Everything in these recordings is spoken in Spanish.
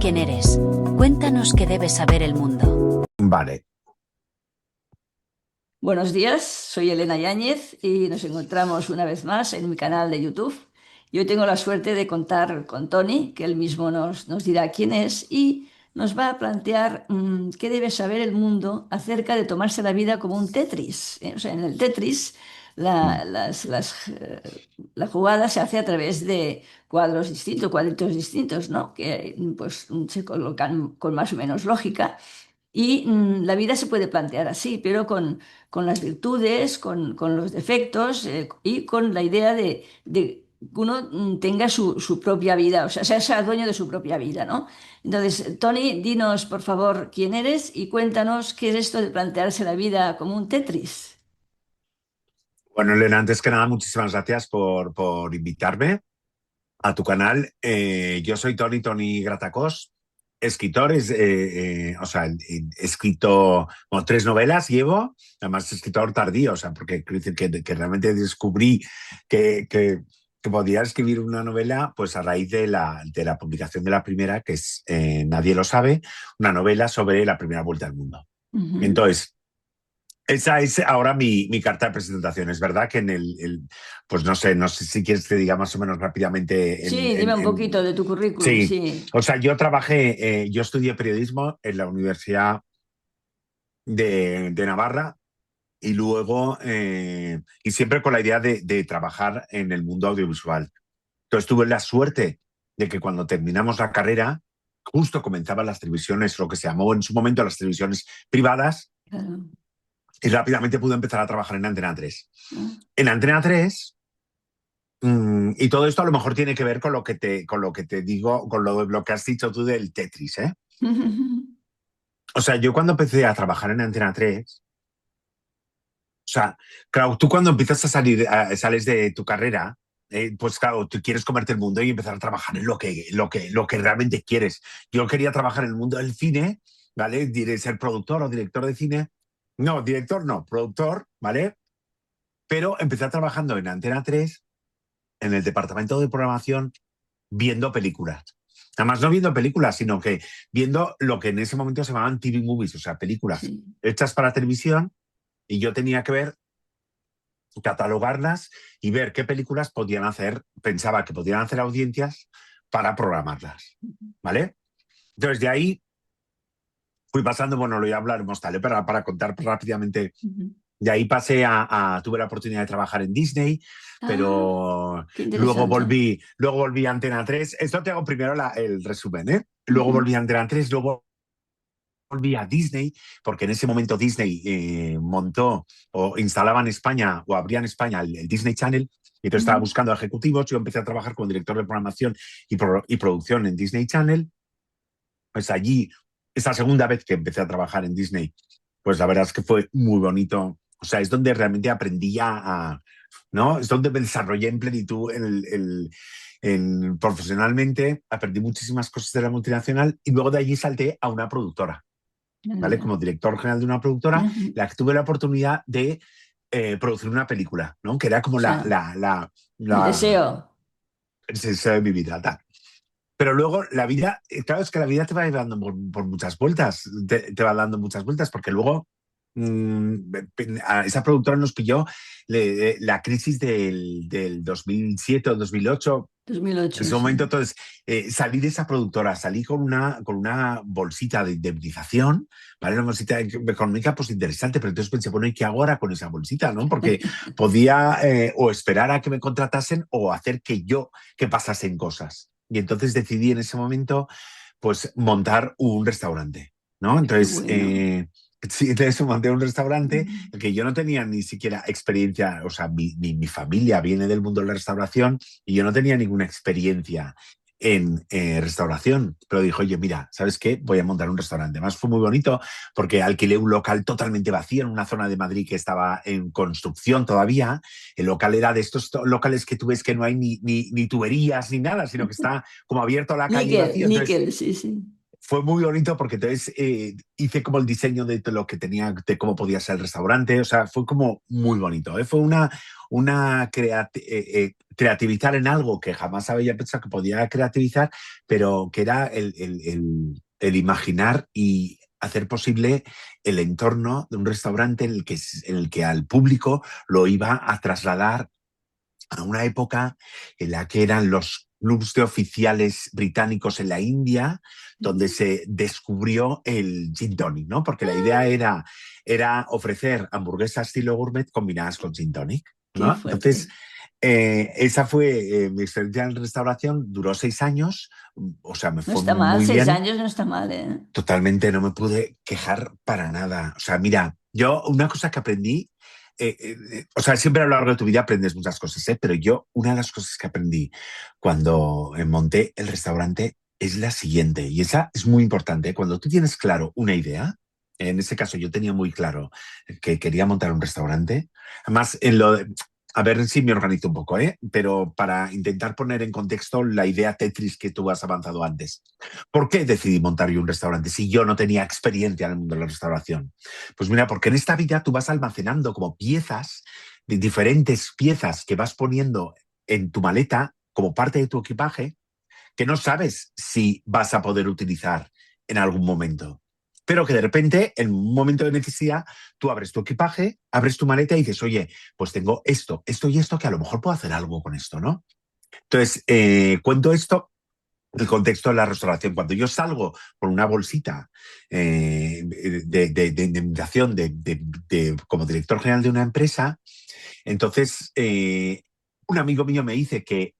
quién eres. Cuéntanos qué debe saber el mundo. Vale. Buenos días, soy Elena Yáñez y nos encontramos una vez más en mi canal de YouTube. Y hoy tengo la suerte de contar con Tony, que él mismo nos dirá quién es y nos va a plantear qué debe saber el mundo acerca de tomarse la vida como un Tetris. O sea, en el Tetris la jugada se hace a través de cuadros distintos, cuadritos distintos, ¿no? Que pues se colocan con más o menos lógica. Y la vida se puede plantear así, pero con las virtudes, con los defectos y con la idea de que uno tenga su propia vida, o sea dueño de su propia vida, ¿no? Entonces, Tony, dinos por favor quién eres y cuéntanos qué es esto de plantearse la vida como un Tetris. Bueno, Elena, antes que nada, muchísimas gracias por invitarme a tu canal. Yo soy Tony Gratacós, escritor, he escrito bueno, 3 novelas, llevo, además escritor tardío, o sea, porque quiero decir que realmente descubrí que podía escribir una novela pues a raíz de la publicación de la primera, que es Nadie lo sabe, una novela sobre la primera vuelta al mundo. Ujú. Entonces, esa es ahora mi carta de presentación. Es verdad que pues no sé si quieres que diga más o menos rápidamente. Sí, dime un poquito de tu currículum, Sí, sí. o sea, yo estudié periodismo en la Universidad de Navarra y luego, y siempre con la idea de trabajar en el mundo audiovisual. Entonces tuve la suerte de que cuando terminamos la carrera, justo comenzaban las televisiones, lo que se llamó en su momento las televisiones privadas, Claro. y rápidamente pude empezar a trabajar en Antena 3. ¿No? En Antena 3, y todo esto a lo mejor tiene que ver con lo que te digo, con lo que has dicho tú del Tetris, ¿eh? O sea, yo cuando empecé a trabajar en Antena 3, o sea, claro, tú cuando empiezas a salir, sales de tu carrera, pues claro, tú quieres comerte el mundo y empezar a trabajar en lo que realmente quieres. Yo quería trabajar en el mundo del cine, ¿vale? Ser productor o director de cine. No, director no, productor, ¿vale? Pero empecé trabajando en Antena 3, en el departamento de programación, viendo películas. Además, no viendo películas, sino que viendo lo que en ese momento se llamaban TV movies, o sea, películas Sí. hechas para televisión, y yo tenía que ver, catalogarlas y ver qué películas podían hacer, pensaba que podían hacer audiencias para programarlas, ¿vale? Entonces, de ahí fui pasando, bueno, lo voy a hablar más tarde, pero para contar rápidamente. Ujú. De ahí pasé tuve la oportunidad de trabajar en Disney, Ah, pero qué luego interesante. volví a Antena 3. Esto te hago primero el resumen, ¿eh? Luego Ujú. volví a Antena 3, luego volví a Disney, porque en ese momento Disney montó o instalaba en España o abría en España el Disney Channel, y entonces estaba Ujú. buscando ejecutivos. Yo empecé a trabajar como director de programación y producción en Disney Channel. Pues allí, esa segunda vez que empecé a trabajar en Disney, pues la verdad es que fue muy bonito. O sea, es donde realmente aprendí ¿no? Es donde me desarrollé en plenitud profesionalmente, aprendí muchísimas cosas de la multinacional y luego de allí salté a una productora, ¿vale? Anda. Como director general de una productora, Ujú. la que tuve la oportunidad de producir una película, ¿no? Que era como O sea, el la deseo. esencia de mi vida, tal. Pero luego la vida, claro, es que la vida te va dando por muchas vueltas, te va dando muchas vueltas, porque luego a esa productora nos pilló la crisis del 2007 o 2008. En 2008, ese momento, sí. entonces, salí de esa productora, salí con una bolsita de indemnización, ¿vale? Una bolsita económica pues interesante, pero entonces pensé, bueno, ¿y qué hago ahora con esa bolsita, no? Porque podía o esperar a que me contratasen o hacer que pasasen cosas. Y entonces decidí en ese momento, pues, montar un restaurante, ¿no? Qué Entonces, bueno. sí, de eso monté un restaurante, Ujú. el que yo no tenía ni siquiera experiencia, o sea, mi familia viene del mundo de la restauración y yo no tenía ninguna experiencia en restauración, pero dijo, oye, mira, ¿sabes qué? Voy a montar un restaurante. Además fue muy bonito porque alquilé un local totalmente vacío en una zona de Madrid que estaba en construcción todavía. El local era de estos locales que tú ves que no hay ni tuberías ni nada, sino que está como abierto a la calle y Níquel, vacío. Entonces, níquel, sí, sí. fue muy bonito porque entonces hice como el diseño de lo que tenía, de cómo podía ser el restaurante. O sea, fue como muy bonito. Fue creativizar en algo que jamás había pensado que podía creativizar, pero que era el imaginar y hacer posible el entorno de un restaurante en el que al público lo iba a trasladar a una época en la que eran los clubs de oficiales británicos en la India, donde se descubrió el gin tonic, ¿no? Porque la idea era ofrecer hamburguesas estilo gourmet combinadas con gin tonic, Qué ¿no? Entonces, fuerte. esa fue mi experiencia en restauración, duró 6 años, o sea, me No fue está mal, muy seis bien. años no está mal, ¿eh? Totalmente, no me pude quejar para nada. O sea, mira, yo una cosa que aprendí, o sea, siempre a lo largo de tu vida aprendes muchas cosas, ¿eh? Pero yo una de las cosas que aprendí cuando monté el restaurante es la siguiente, y esa es muy importante. Cuando tú tienes claro una idea, en ese caso yo tenía muy claro que quería montar un restaurante, además a ver si me organizo un poco, ¿eh? Pero para intentar poner en contexto la idea Tetris que tú has avanzado antes. ¿Por qué decidí montar yo un restaurante si yo no tenía experiencia en el mundo de la restauración? Pues mira, porque en esta vida tú vas almacenando como piezas, de diferentes piezas que vas poniendo en tu maleta como parte de tu equipaje, que no sabes si vas a poder utilizar en algún momento. Pero que de repente, en un momento de necesidad, tú abres tu equipaje, abres tu maleta y dices, oye, pues tengo esto, esto y esto, que a lo mejor puedo hacer algo con esto, ¿no? Entonces, cuento esto el contexto de la restauración. Cuando yo salgo con una bolsita de indemnización como director general de una empresa, entonces un amigo mío me dice que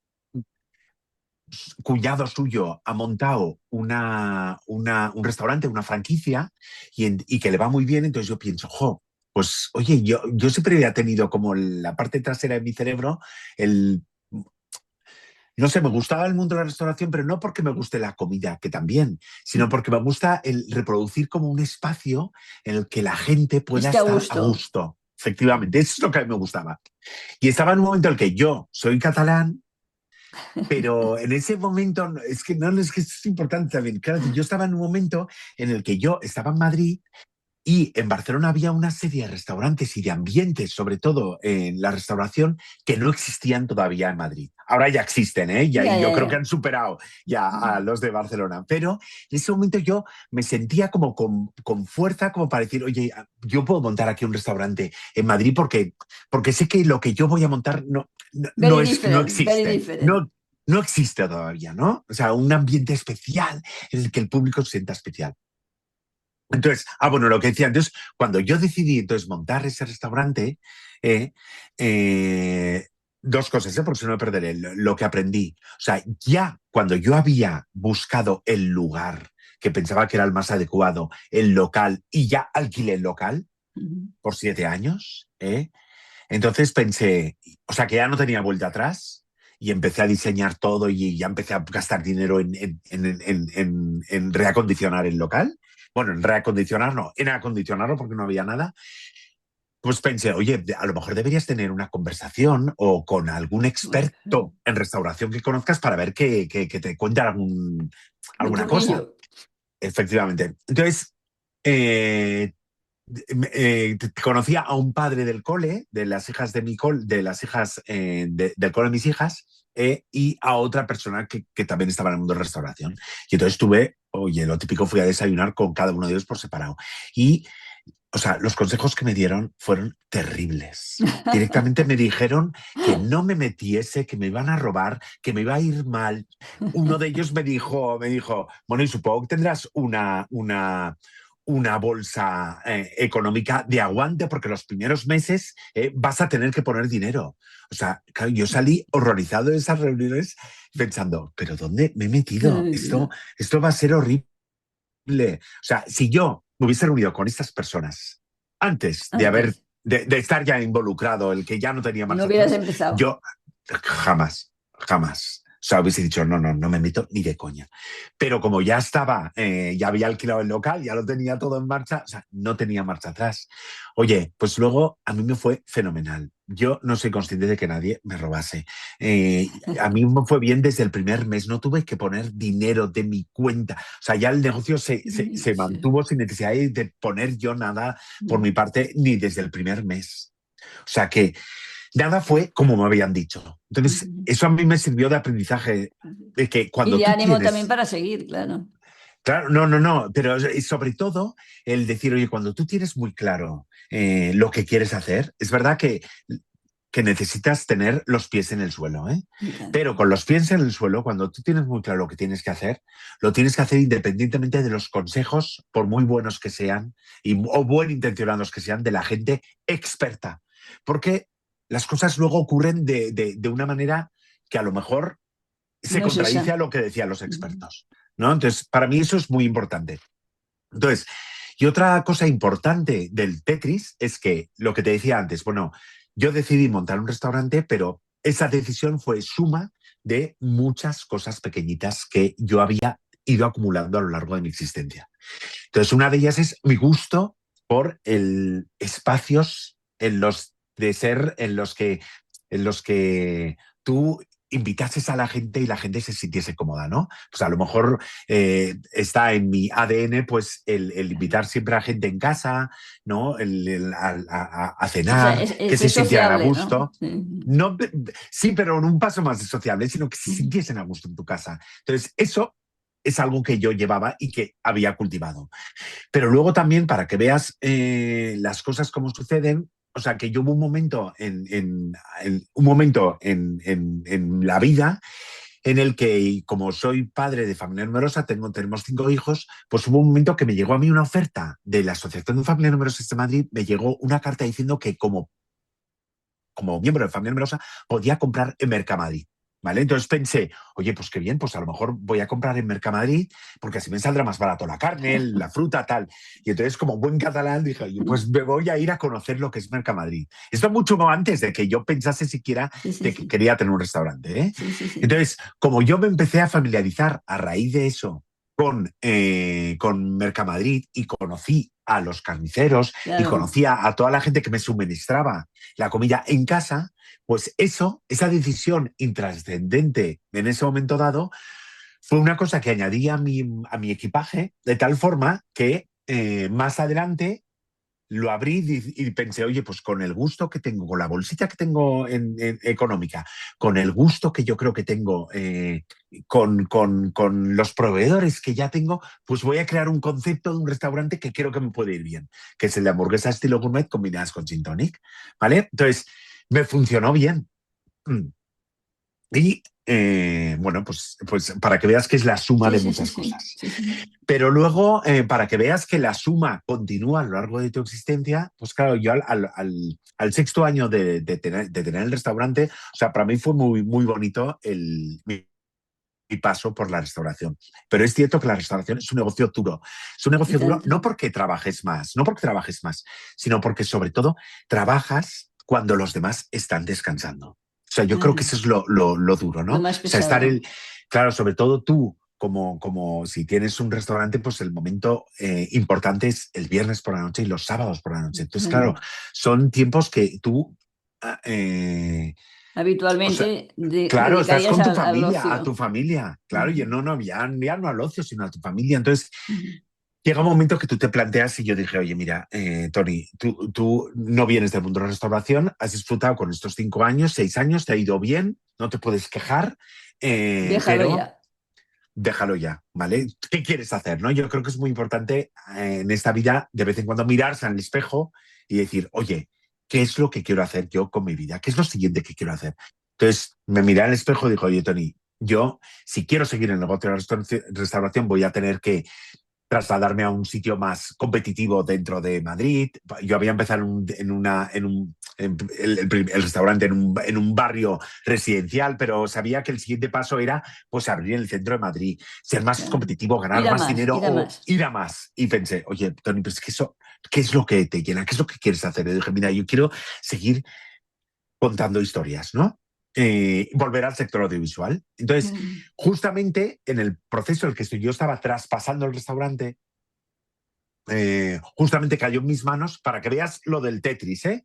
cuñado suyo ha montado un restaurante, una franquicia, y que le va muy bien. Entonces yo pienso, pues oye, yo siempre había tenido como la parte trasera de mi cerebro el no sé, me gustaba el mundo de la restauración, pero no porque me guste la comida, que también, sino porque me gusta el reproducir como un espacio en el que la gente pueda Esté a estar a gusto. gusto. Efectivamente, eso es lo que a mí me gustaba. Y estaba en un momento en el que yo soy catalán, pero en ese momento, es que no, es que esto es importante también. Claro, yo estaba en un momento en el que yo estaba en Madrid y en Barcelona había una serie de restaurantes y de ambientes, sobre todo en la restauración, que no existían todavía en Madrid. Ahora ya existen, ¿eh? Ya, Y yo ya, creo que ya. han superado ya a los de Barcelona. Pero en ese momento yo me sentía como con fuerza, como para decir, oye, yo puedo montar aquí un restaurante en Madrid porque sé que lo que yo voy a montar Very no different, very existe. different. No existe todavía, ¿no? O sea, un ambiente especial en el que el público se sienta especial. Entonces, bueno, lo que decía, entonces, cuando yo decidí entonces montar ese restaurante, eh, eh, dos cosas, por si no me perderé, lo que aprendí. O sea, ya cuando yo había buscado el lugar que pensaba que era el más adecuado, el local, y ya alquilé el local por 7 años, entonces pensé, o sea, que ya no tenía vuelta atrás. Y empecé a diseñar todo y ya empecé a gastar dinero en reacondicionar el local. Bueno, en reacondicionar no, en acondicionarlo porque no había nada. Pues pensé, oye, a lo mejor deberías tener una conversación o con algún experto en restauración que conozcas para ver que te cuente Un alguna truquillo. cosa. Efectivamente. Entonces, eh, conocía a un padre del cole, de las hijas de mi cole, de las hijas del cole de mis hijas, y a otra persona que también estaba en el mundo de restauración. Y entonces tuve, oye, lo típico, fui a desayunar con cada uno de ellos por separado. Y, o sea, los consejos que me dieron fueron terribles. Directamente me dijeron que no me metiese, que me iban a robar, que me iba a ir mal. Uno de ellos me dijo, bueno, y supongo que tendrás una bolsa económica de aguante porque los primeros meses vas a tener que poner dinero. O sea, claro, yo salí horrorizado de esas reuniones pensando, ¿pero dónde me he metido? Esto va a ser horrible. O sea, si yo me hubiese reunido con estas personas antes Antes. de estar ya involucrado, el que ya no tenía No marcha hubieras atrás, empezado. yo jamás, jamás. O sea, hubiese dicho, no me meto ni de coña. Pero como ya estaba, ya había alquilado el local, ya lo tenía todo en marcha, o sea, no tenía marcha atrás. Oye, pues luego a mí me fue fenomenal. Yo no soy consciente de que nadie me robase. A mí me fue bien desde el primer mes, no tuve que poner dinero de mi cuenta. O sea, ya el negocio se Sí. mantuvo sin necesidad de poner yo nada por mi parte, ni desde el primer mes. O sea que nada fue como me habían dicho. Entonces, eso a mí me sirvió de aprendizaje, de que Y cuando de tú ánimo también tienes, para seguir, claro. claro, no, pero sobre todo el decir, oye, cuando tú tienes muy claro lo que quieres hacer, es verdad que necesitas tener los pies en el suelo, ¿eh? Claro. Pero con los pies en el suelo, cuando tú tienes muy claro lo que tienes que hacer, lo tienes que hacer independientemente de los consejos, por muy buenos que sean, o buen intencionados que sean, de la gente experta. Porque las cosas luego ocurren de una manera que a lo mejor se No es contradice a esa. lo que decían los expertos, ¿no? Entonces, para mí eso es muy importante. Entonces, y otra cosa importante del Tetris es que lo que te decía antes, bueno, yo decidí montar un restaurante, pero esa decisión fue suma de muchas cosas pequeñitas que yo había ido acumulando a lo largo de mi existencia. Entonces, una de ellas es mi gusto por el espacios en los de ser en los que tú invitases a la gente y la gente se sintiese cómoda, ¿no? Pues a lo mejor está en mi ADN pues el invitar siempre a gente en casa, ¿no? A O sea, cenar, que ser se sintieran a sociable, ¿no? gusto. Sí. No, sí, pero en un paso más de sociable, sino que se sintiesen a gusto en tu casa. Entonces, eso es algo que yo llevaba y que había cultivado. Pero luego también, para que veas las cosas como suceden, o sea, que yo hubo un momento un momento en la vida en el que, como soy padre de familia numerosa, tenemos 5 hijos, pues hubo un momento que me llegó a mí una oferta de la Asociación de Familia Numerosa de Madrid, me llegó una carta diciendo que como miembro de familia numerosa, podía comprar en Mercamadrid. ¿Vale? Entonces pensé, oye, pues qué bien, pues a lo mejor voy a comprar en Mercamadrid porque así me saldrá más barato la carne, la fruta, tal. Y entonces, como buen catalán, dije, oye, pues me voy a ir a conocer lo que es Mercamadrid. Esto mucho antes de que yo pensase siquiera Sí, sí, de que sí. quería tener un restaurante. ¿Eh? Sí, sí, sí. Entonces, como yo me empecé a familiarizar a raíz de eso con Mercamadrid y conocí a los carniceros y Claro. conocía a toda la gente que me suministraba la comida en casa, pues esa decisión intrascendente en ese momento dado, fue una cosa que añadí a mi equipaje de tal forma que más adelante lo abrí y pensé, oye, pues con el gusto que tengo, con la bolsita que tengo económica, con el gusto que yo creo que tengo, con los proveedores que ya tengo, pues voy a crear un concepto de un restaurante que creo que me puede ir bien, que es el de hamburguesa estilo gourmet combinadas con gin tonic, ¿vale? Entonces, me funcionó bien. Y bueno, pues para que veas que es la suma Sí, de sí, sí, muchas sí. cosas. Sí, sí. Pero luego, para que veas que la suma continúa a lo largo de tu existencia, pues claro, yo al sexto año de tener el restaurante, o sea, para mí fue muy, muy bonito mi paso por la restauración. Pero es cierto que la restauración es un negocio duro. Es un Y negocio duro tanto. no porque trabajes más, no porque trabajes más, sino porque sobre todo trabajas cuando los demás están descansando. O sea, yo creo que Claro. eso es lo duro, ¿no? Lo O más sea, pesado. claro, sobre todo tú, como si tienes un restaurante, pues el momento importante es el viernes por la noche y los sábados por la noche. Entonces, claro, Claro. son tiempos que tú, ah, o sea, Habitualmente claro, estás dedicarías con tu al familia, a tu ocio. familia. Claro, y Ujú. no, ya no al ocio, sino a tu familia. Entonces, Ujú. llega un momento que tú te planteas y yo dije, oye, mira, Tony, tú no vienes del mundo de la restauración, has disfrutado con estos 5 años, 6 años, te ha ido bien, no te puedes quejar, Déjalo pero ya. déjalo ya, ¿vale? ¿Qué quieres hacer, no? Yo creo que es muy importante en esta vida de vez en cuando mirarse al espejo y decir, oye, ¿qué es lo que quiero hacer yo con mi vida? ¿Qué es lo siguiente que quiero hacer? Entonces me miré al espejo y dijo, oye, Tony, yo si quiero seguir en el negocio de la restauración voy a tener que trasladarme a un sitio más competitivo dentro de Madrid. Yo había empezado el restaurante en un barrio residencial, pero sabía que el siguiente paso era pues abrir en el centro de Madrid, ser más Claro. competitivo, ganar Ir a más más, dinero ir a o más. ir a más. Y pensé, oye, Tony, pues que eso, ¿qué es lo que te llena? ¿Qué es lo que quieres hacer? Y dije, mira, yo quiero seguir contando historias, ¿no? volver al sector audiovisual. Entonces, justamente en el proceso en el que yo estaba traspasando el restaurante, justamente cayó en mis manos para que veas lo del Tetris, ¿eh?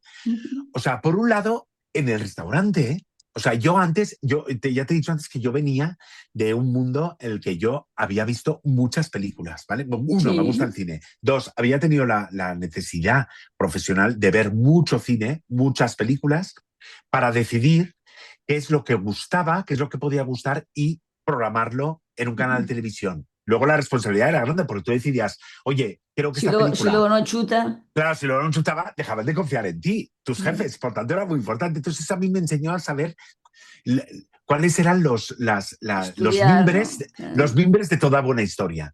O sea, por un lado, en el restaurante, o sea, ya te he dicho antes que yo venía de un mundo en el que yo había visto muchas películas, ¿vale? Uno, me gusta el Sí. cine. Dos, había tenido la necesidad profesional de ver mucho cine, muchas películas, para decidir qué es lo que gustaba, qué es lo que podía gustar y programarlo en un canal de televisión. Luego la responsabilidad era grande porque tú decidías, oye, creo que Si esta luego, si película. luego no chuta. Claro, si luego no chutaba, dejaban de confiar en ti, tus jefes, por tanto era muy importante. Entonces a mí me enseñó a saber cuáles eran Estudiar, ¿no? los mimbres de toda buena historia.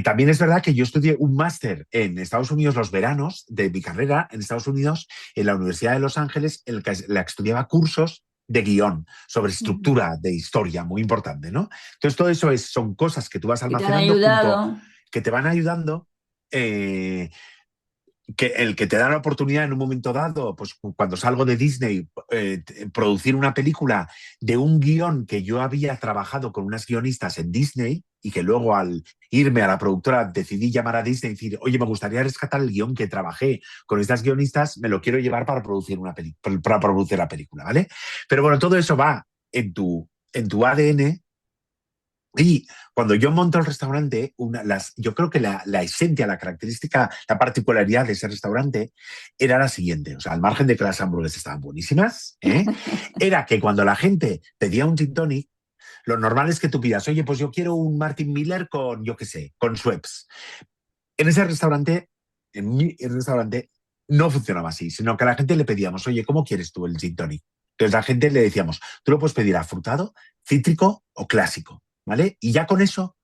También es verdad que yo estudié un máster en Estados Unidos los veranos de mi carrera en Estados Unidos, en la Universidad de Los Ángeles, en la que estudiaba cursos de guión, sobre estructura de historia, muy importante, ¿no? Entonces todo eso son cosas que tú vas Que te han almacenando ayudado. que te van ayudando. eh, el que te da la oportunidad en un momento dado, pues cuando salgo de Disney, producir una película de un guión que yo había trabajado con unas guionistas en Disney y que luego al irme a la productora decidí llamar a Disney y decir, oye, me gustaría rescatar el guión que trabajé con estas guionistas, me lo quiero llevar para producir para producir la película, ¿vale? Pero bueno, todo eso va en tu ADN. Y cuando yo monto el restaurante, yo creo que la esencia, la característica, la particularidad de ese restaurante era la siguiente. O sea, al margen de que las hamburguesas estaban buenísimas, era que cuando la gente pedía un gin tonic, lo normal es que tú pidas, oye, pues yo quiero un Martin Miller con, yo qué sé, con Schweppes. En ese restaurante, en mi restaurante, no funcionaba así, sino que a la gente le pedíamos, oye, ¿cómo quieres tú el gin tonic? Entonces la gente le decíamos, tú lo puedes pedir afrutado, cítrico o clásico, ¿vale? Y ya con eso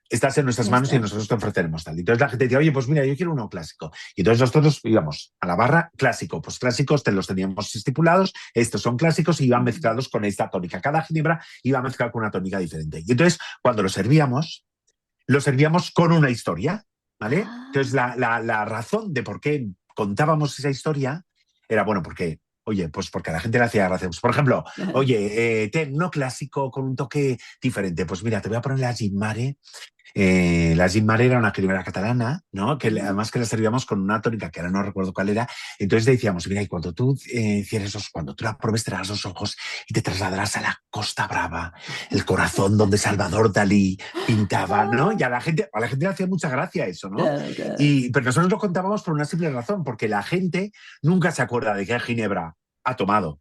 estás en nuestras Ya manos y está. nosotros te ofreceremos tal. Y entonces la gente decía, oye, pues mira, yo quiero uno clásico. Y entonces nosotros íbamos a la barra clásico. Pues clásicos te los teníamos estipulados, estos son clásicos y iban mezclados con esta tónica. Cada ginebra iba a mezclar con una tónica diferente. Y entonces, cuando lo servíamos con una historia, ¿vale? Entonces, Ah, la razón de por qué contábamos esa historia era, bueno, porque, oye, pues porque a la gente le hacía gracia. Pues, por ejemplo, claro. oye, ten uno clásico con un toque diferente. Pues mira, te voy a poner la Gin Mare. La Gin Mare era una ginebra catalana, ¿no? Además que la servíamos con una tónica que ahora no recuerdo cuál era. Entonces decíamos, mira, y cuando tú cuando tú la pruebes, cerrarás los ojos y te trasladarás a la Costa Brava, el corazón donde Salvador Dalí pintaba, ¿no? Y a la gente le hacía mucha gracia eso, ¿no? Claro, claro. Pero nosotros lo contábamos por una simple razón, porque la gente nunca se acuerda de qué ginebra ha tomado.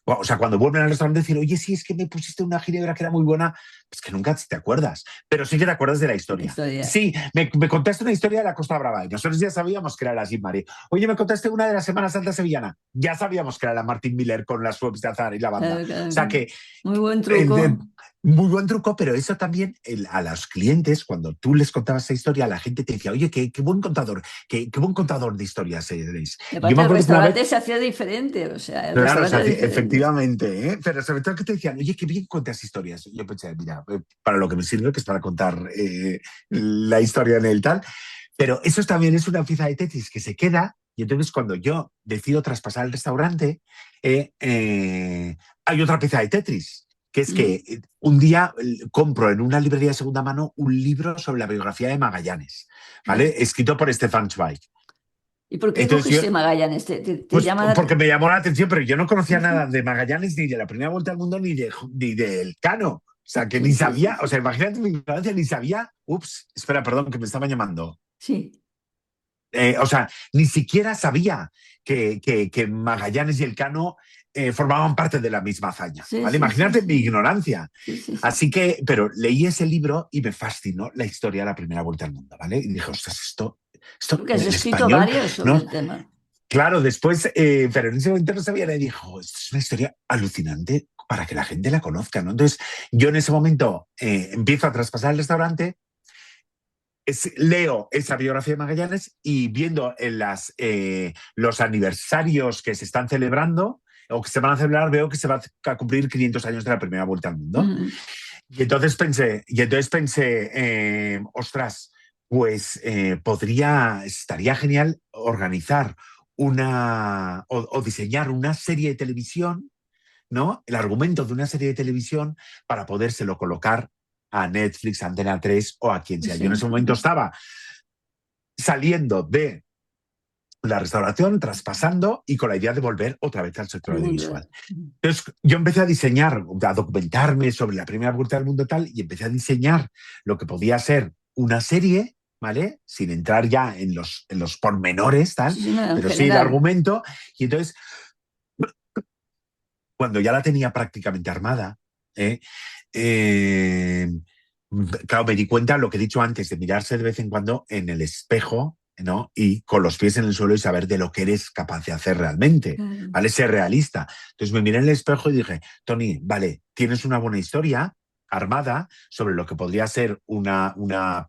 O sea, cuando vuelven al restaurante decir, oye, sí, es que me pusiste una ginebra que era muy buena, pues que nunca te acuerdas, pero sí que te acuerdas de la La historia. historia. Sí, me contaste una historia de la Costa Brava y nosotros ya sabíamos que era la Gin Mare. Oye, me contaste una de la Semana Santa sevillana, ya sabíamos que era la Martin Miller con las Schweppes de azar y la banda. Claro, O claro, sea claro. que Muy buen eh, truco. muy buen truco, pero eso también a los clientes, cuando tú les contabas esa historia, la gente te decía, oye, qué buen contador, qué buen contador de historias eres. Y Yo aparte me el acuerdo que una vez. restaurante se hacía diferente, o sea, el Claro, o restaurante sea, era diferente. efectivamente, ¿eh? Pero sobre todo que te decían, oye, qué bien cuentas historias. Yo pensé, mira, para lo que me sirve, que es para contar la historia en el tal. Pero eso también es una pieza de Tetris que se queda. Y entonces, cuando yo decido traspasar el restaurante, hay otra pieza de Tetris, que es que un día compro en una librería de segunda mano un libro sobre la biografía de Magallanes, Ah. ¿vale? Escrito por Stefan Zweig. ¿Y por qué Entonces yo, cogiste Magallanes? ¿Te pues llama la porque me llamó la atención, pero yo no conocía nada de Magallanes, ni de la primera vuelta al mundo, ni del Cano. O sea, que Sí, ni sí, sí, sabía, o sí. sea, imagínate mi ignorancia, ni sabía. Ups, espera, perdón, que me estaban llamando. Sí, O sea, ni siquiera sabía que Magallanes y el Cano formaban parte de la misma hazaña, sí, ¿vale? sí, sí, Imagínate mi sí. ignorancia. Sí, sí, sí. Así que, pero leí ese libro y me fascinó la historia de la primera vuelta al mundo, ¿vale? Y dije, ostras, esto Porque has en escrito español, varios sobre ¿no? el tema. Claro, después, pero en ese momento no sabía, le dijo, esto es una historia alucinante para que la gente la conozca, ¿no? Entonces, yo en ese momento empiezo a traspasar el restaurante, leo esa biografía de Magallanes y viendo en los aniversarios que se están celebrando o que se van a celebrar, veo que se va a cumplir 500 años de la primera vuelta al mundo. Y entonces pensé, ostras, pues estaría genial organizar o diseñar una serie de televisión ¿no?, el argumento de una serie de televisión para podérselo colocar a Netflix, a Antena 3 o a quien sea. Yo en ese momento estaba saliendo de la restauración, traspasando y con la idea de volver otra vez al sector audiovisual. Entonces yo empecé a diseñar, a documentarme sobre la primera vuelta del mundo tal, y empecé a diseñar lo que podía ser una serie, ¿vale? Sin entrar ya en los pormenores, tal, Sí, no, pero sí el general. argumento. Y entonces, cuando ya la tenía prácticamente armada, claro, me di cuenta lo que he dicho antes, de mirarse de vez en cuando en el espejo, ¿no? Y con los pies en el suelo y saber de lo que eres capaz de hacer realmente, Claro. ¿vale? Ser realista. Entonces me miré en el espejo y dije, Tony, vale, tienes una buena historia armada sobre lo que podría ser una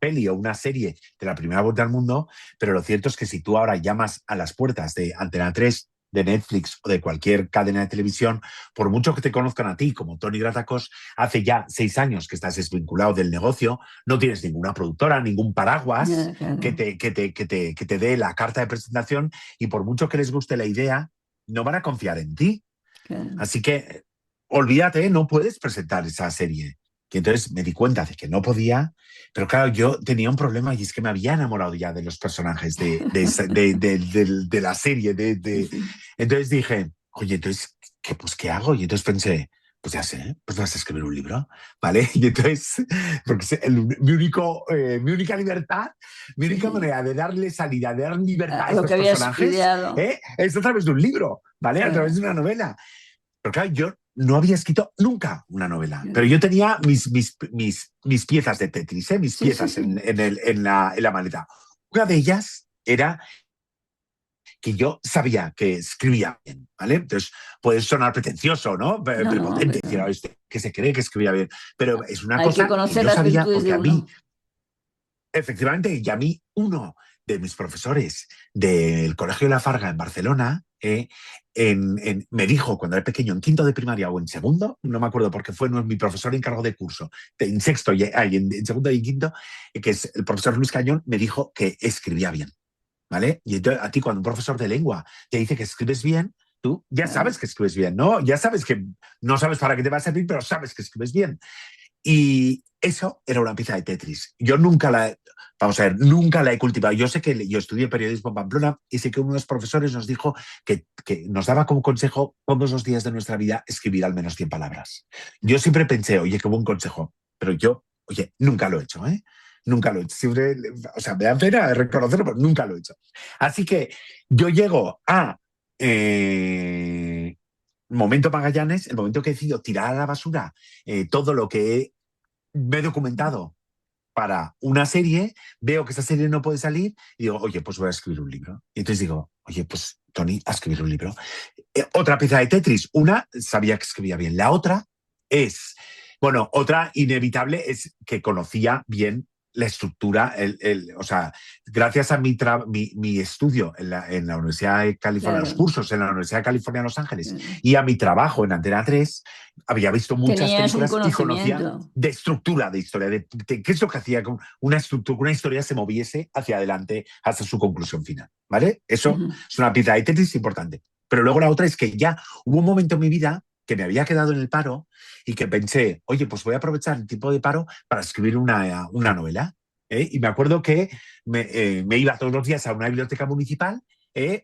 peli o una serie de la primera vuelta al mundo, pero lo cierto es que si tú ahora llamas a las puertas de Antena 3, de Netflix o de cualquier cadena de televisión, por mucho que te conozcan a ti como Tony Gratacos, hace ya 6 años que estás desvinculado del negocio, no tienes ninguna productora, ningún paraguas Claro. que te dé la carta de presentación, y por mucho que les guste la idea, no van a confiar en ti. Claro. Así que olvídate, no puedes presentar esa serie. Y entonces me di cuenta de que no podía, pero claro, yo tenía un problema, y es que me había enamorado ya de los personajes de la serie. Sí. Entonces dije, oye, entonces, ¿qué hago? Y entonces pensé, pues ya sé, pues vas a escribir un libro, ¿vale? Y entonces, porque mi única libertad, mi única Sí. manera de darle salida, de dar libertad A a lo que estos habías personajes, ideado. es a través de un libro, ¿vale? A través Claro. de una novela. Pero claro, yo no había escrito nunca una novela, pero Claro. yo tenía mis piezas de Tetris, mis Sí, sí, piezas sí. en la maleta. Una de ellas era que yo sabía que escribía bien, ¿vale? Entonces, puede sonar pretencioso, ¿no? No, no, Prepotente, decir, pero que se cree que escribía bien, pero es una hay que cosa que conocer yo las sabía, virtudes porque de a mí, uno. efectivamente, y a mí uno de mis profesores del Colegio La Farga en Barcelona me dijo cuando era pequeño, en quinto de primaria o en segundo, no me acuerdo porque fue mi profesor encargado de curso, en sexto y en segundo y en quinto, que es el profesor Luis Cañón, me dijo que escribía bien, ¿vale? Y entonces a ti cuando un profesor de lengua te dice que escribes bien, tú ya Claro. sabes que escribes bien, ¿no? Ya sabes que no sabes para qué te va a servir, pero sabes que escribes bien. Y eso era una pieza de Tetris. Yo nunca la he cultivado. Yo sé que yo estudié periodismo en Pamplona y sé que uno de los profesores nos dijo que nos daba como consejo todos los días de nuestra vida escribir al menos 100 palabras. Yo siempre pensé, oye, qué buen consejo, pero yo, oye, nunca lo he hecho, ¿eh? Nunca lo he hecho. Siempre, o sea, me da pena reconocerlo, pero nunca lo he hecho. Así que yo llego a momento Magallanes, el momento que he decidido tirar a la basura todo lo que me he documentado para una serie, veo que esa serie no puede salir y digo, oye, pues voy a escribir un libro. Y entonces digo, oye, pues Tony, a escribir un libro. Otra pieza de Tetris, una, sabía que escribía bien. La otra otra inevitable es que conocía bien la estructura, o sea, gracias a mi estudio en la Universidad de California, los Claro. cursos en la Universidad de California, Los Ángeles, Claro. y a mi trabajo en Antena 3, había visto muchas Tenías un películas y conocía conocimiento. de estructura de historia, de qué es lo que hacía que una estructura, una historia se moviese hacia adelante hasta su conclusión final, ¿vale? Eso es una pieza de Tetris importante. Pero luego la otra es que ya hubo un momento en mi vida que me había quedado en el paro y que pensé, oye, pues voy a aprovechar el tiempo de paro para escribir una novela. Y me acuerdo que me iba todos los días a una biblioteca municipal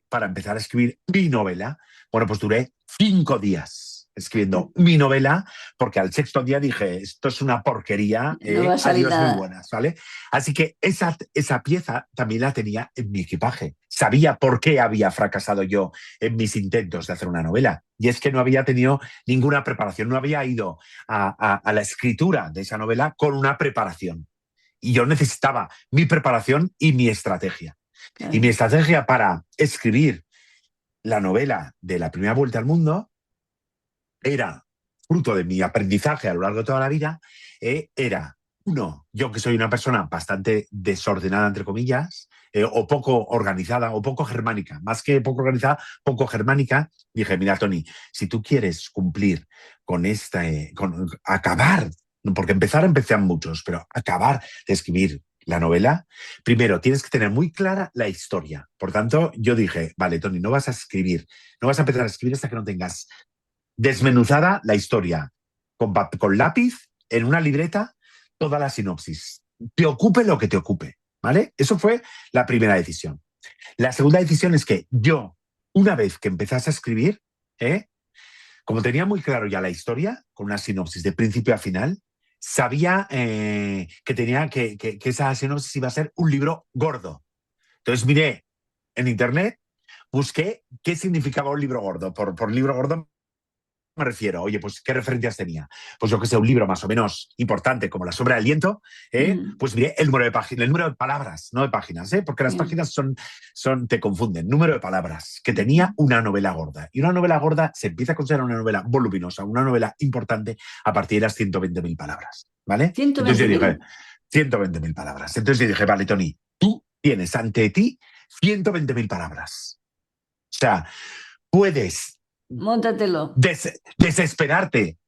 para empezar a escribir mi novela. Bueno, pues duré 5 días escribiendo mi novela, porque al sexto día dije, esto es una porquería, No va a salir adiós, muy nada. buenas, ¿vale? Así que esa pieza también la tenía en mi equipaje. Sabía por qué había fracasado yo en mis intentos de hacer una novela. Y es que no había tenido ninguna preparación, no había ido a la escritura de esa novela con una preparación. Y yo necesitaba mi preparación y mi estrategia. Y mi Claro. estrategia para escribir la novela de la primera vuelta al mundo era, fruto de mi aprendizaje a lo largo de toda la vida, era, uno, yo que soy una persona bastante desordenada, entre comillas, o poco organizada, o poco germánica, más que poco organizada, poco germánica, dije, mira, Tony, si tú quieres cumplir con con acabar, porque empecé a muchos, pero acabar de escribir la novela, primero tienes que tener muy clara la historia. Por tanto, yo dije, vale, Tony, no vas a empezar a escribir hasta que no tengas desmenuzada la historia, con lápiz, en una libreta, toda la sinopsis. Te ocupe lo que te ocupe, ¿vale? Eso fue la primera decisión. La segunda decisión es que yo, una vez que empezase a escribir, como tenía muy claro ya la historia, con una sinopsis de principio a final, sabía que tenía que esa sinopsis iba a ser un libro gordo. Entonces miré en internet, busqué qué significaba un libro gordo. Por libro gordo me refiero, oye, pues ¿qué referencias tenía? Pues yo que sé, un libro más o menos importante como La sombra del viento, pues miré el número de páginas, el número de palabras, no de páginas, porque las páginas te confunden. Número de palabras, que tenía una novela gorda. Y una novela gorda se empieza a considerar una novela voluminosa, una novela importante a partir de las 120.000 palabras, ¿vale? Entonces yo dije, 120.000 palabras. Entonces yo dije, vale, Toni, tú tienes ante ti 120.000 palabras. O sea, puedes Móntatelo. desesperarte,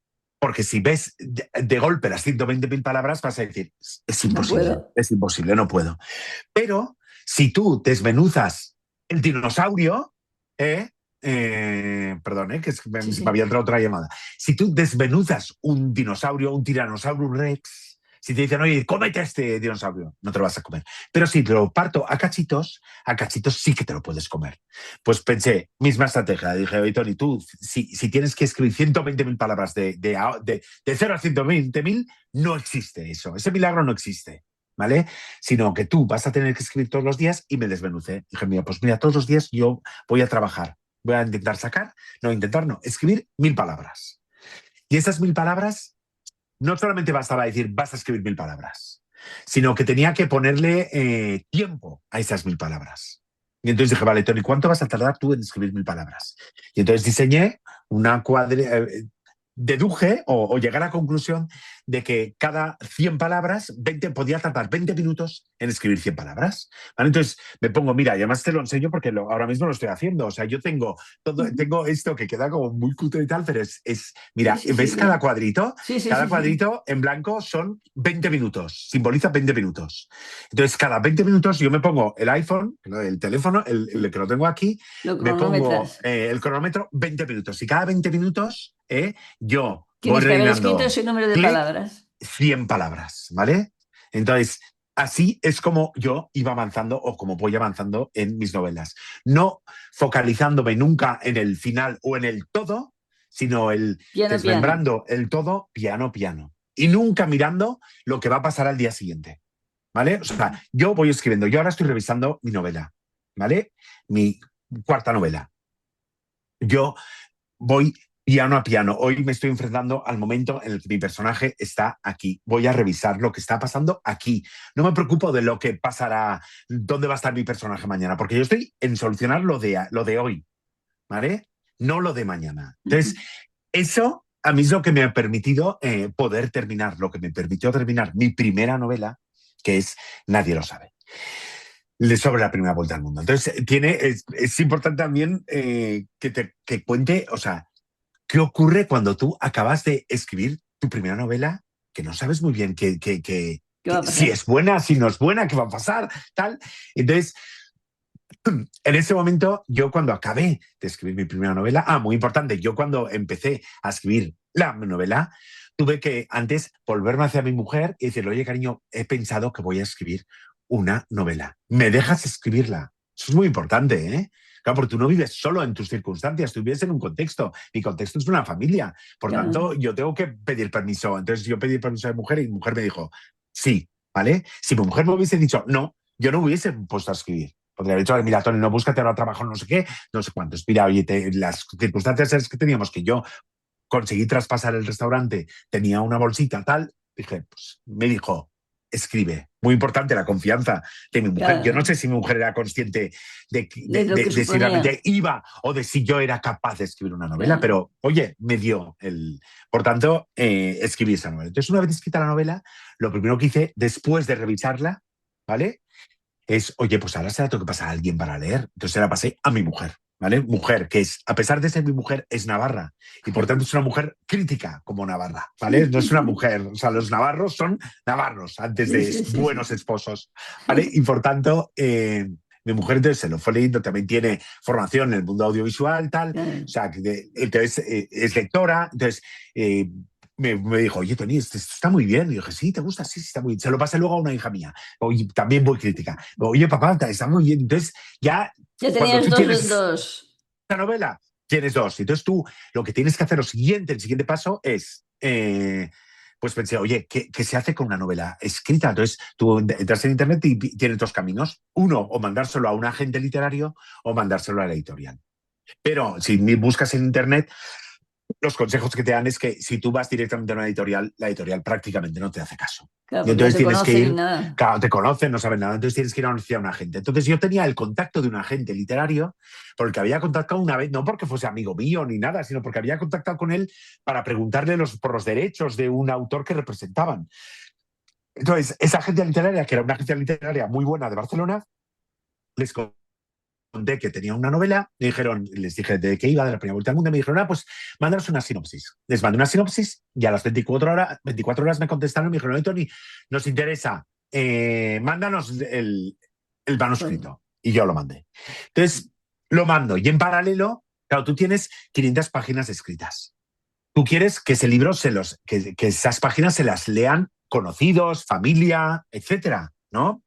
porque si ves de golpe las 120.000 palabras vas a decir, es imposible, No es imposible, no puedo. Pero si tú desmenuzas el dinosaurio, perdón, que me había entrado otra llamada. Si tú desmenuzas un dinosaurio, un Tyrannosaurus Rex, si te dicen, oye, cómete este dinosaurio, no te lo vas a comer. Pero si te lo parto a cachitos sí que te lo puedes comer. Pues pensé, misma estrategia. Dije, oye, Toni, tú, si tienes que escribir 120.000 palabras de 0 a 120.000, no existe eso. Ese milagro no existe, ¿vale? Sino que tú vas a tener que escribir todos los días y me desmenucé. Dije, mira, pues mira, todos los días yo voy a trabajar. Voy a intentar escribir 1.000 palabras. Y esas 1.000 palabras no solamente bastaba decir, vas a escribir 1.000 palabras, sino que tenía que ponerle tiempo a esas 1.000 palabras. Y entonces dije, vale, Toni, ¿cuánto vas a tardar tú en escribir 1.000 palabras? Y entonces diseñé una deduje o llegué a la conclusión de que cada 100 palabras, podía tardar 20 minutos en escribir 100 palabras. ¿Vale? Entonces me pongo, mira, y además te lo enseño porque ahora mismo lo estoy haciendo. O sea, yo tengo esto que queda como muy cutre y tal, pero mira, ¿ves cada cuadrito? Cada cuadrito en blanco son 20 minutos, simboliza 20 minutos. Entonces, cada 20 minutos yo me pongo el iPhone, el teléfono, el que lo tengo aquí, me pongo el cronómetro 20 minutos. Y cada 20 minutos yo voy tienes que haber rellenando escrito ese número de palabras. 100 palabras, ¿vale? Entonces, así es como yo iba avanzando o como voy avanzando en mis novelas. No focalizándome nunca en el final o en el todo, sino desmembrando el todo piano, piano. Y nunca mirando lo que va a pasar al día siguiente, ¿vale? O sea, yo voy escribiendo. Yo ahora estoy revisando mi novela, ¿vale? Mi cuarta novela. Yo voy piano a piano. Hoy me estoy enfrentando al momento en el que mi personaje está aquí. Voy a revisar lo que está pasando aquí. No me preocupo de lo que pasará, dónde va a estar mi personaje mañana, porque yo estoy en solucionar lo de hoy, ¿vale? No lo de mañana. Entonces, eso a mí es lo que me ha permitido poder terminar, lo que me permitió terminar mi primera novela, que es Nadie lo sabe, sobre la primera vuelta al mundo. Entonces, es importante también que cuente, o sea, ¿qué ocurre cuando tú acabas de escribir tu primera novela que no sabes muy bien si es buena, si no es buena, qué va a pasar, tal? Entonces, en ese momento, yo cuando acabé de escribir mi primera novela, muy importante, yo cuando empecé a escribir la novela, tuve que antes volverme hacia mi mujer y decirle, oye, cariño, he pensado que voy a escribir una novela. ¿Me dejas escribirla? Eso es muy importante, ¿eh? Claro, porque tú no vives solo en tus circunstancias, tú vives en un contexto. Mi contexto es una familia. Por tanto, yo tengo que pedir permiso. Entonces, yo pedí permiso a mi mujer y mi mujer me dijo, sí, ¿vale? Si mi mujer me hubiese dicho no, yo no hubiese puesto a escribir. Podría haber dicho, mira, Toni, no, búscate ahora trabajo, no sé qué, no sé cuántos. Mira, oye, las circunstancias es que teníamos que yo conseguí traspasar el restaurante, tenía una bolsita, tal. Dije, pues me dijo, escribe. Muy importante la confianza de mi mujer. Yo no sé si mi mujer era consciente de si realmente iba o de si yo era capaz de escribir una novela, pero oye, me dio Por tanto, escribí esa novela. Entonces, una vez escrita la novela, lo primero que hice, después de revisarla, ¿vale? Es, oye, pues ahora se la tengo que pasar a alguien para leer. Entonces se la pasé a mi mujer, ¿vale? Mujer, que es, a pesar de ser mi mujer, es navarra. Y por tanto es una mujer crítica como navarra, ¿vale? No es una mujer, o sea, los navarros son navarros antes de buenos esposos, ¿vale? Y por tanto, Mi mujer entonces se lo fue leyendo, también tiene formación en el mundo audiovisual, tal. Claro. O sea, entonces es lectora. Entonces me dijo, oye, Tony, esto está muy bien. Y yo dije, sí, ¿te gusta? Sí, sí, está muy bien. Se lo pasé luego a una hija mía. Oye, también muy crítica. Oye, papá, está muy bien. Entonces, ya Ya cuando tenías tú tienes dos. esta novela, tienes dos. Entonces tú lo que tienes que hacer el siguiente paso es, pues pensé, oye, ¿qué se hace con una novela escrita? Entonces tú entras en internet y tienes dos caminos. Uno, o mandárselo a un agente literario o mandárselo a la editorial. Pero si buscas en internet, los consejos que te dan es que si tú vas directamente a una editorial, la editorial prácticamente no te hace caso. Claro, Y porque no entonces te tienes que conocen ni ir, nada. claro, te conocen, no saben nada, entonces tienes que ir a anunciar a un agente. Entonces yo tenía el contacto de un agente literario porque había contactado una vez, no porque fuese amigo mío ni nada, sino porque había contactado con él para preguntarle por los derechos de un autor que representaban. Entonces, esa agencia literaria, que era una agencia literaria muy buena de Barcelona, les conté que tenía una novela, les dije de qué iba, de la primera vuelta al mundo, y me dijeron, pues mándanos una sinopsis. Les mandé una sinopsis y a las 24 horas me contestaron y me dijeron, Tony, nos interesa, mándanos el Bueno, manuscrito. Y yo lo mandé. Entonces, lo mando y en paralelo, claro, tú tienes 500 páginas escritas. Tú quieres que ese libro que esas páginas se las lean conocidos, familia, etcétera, ¿no?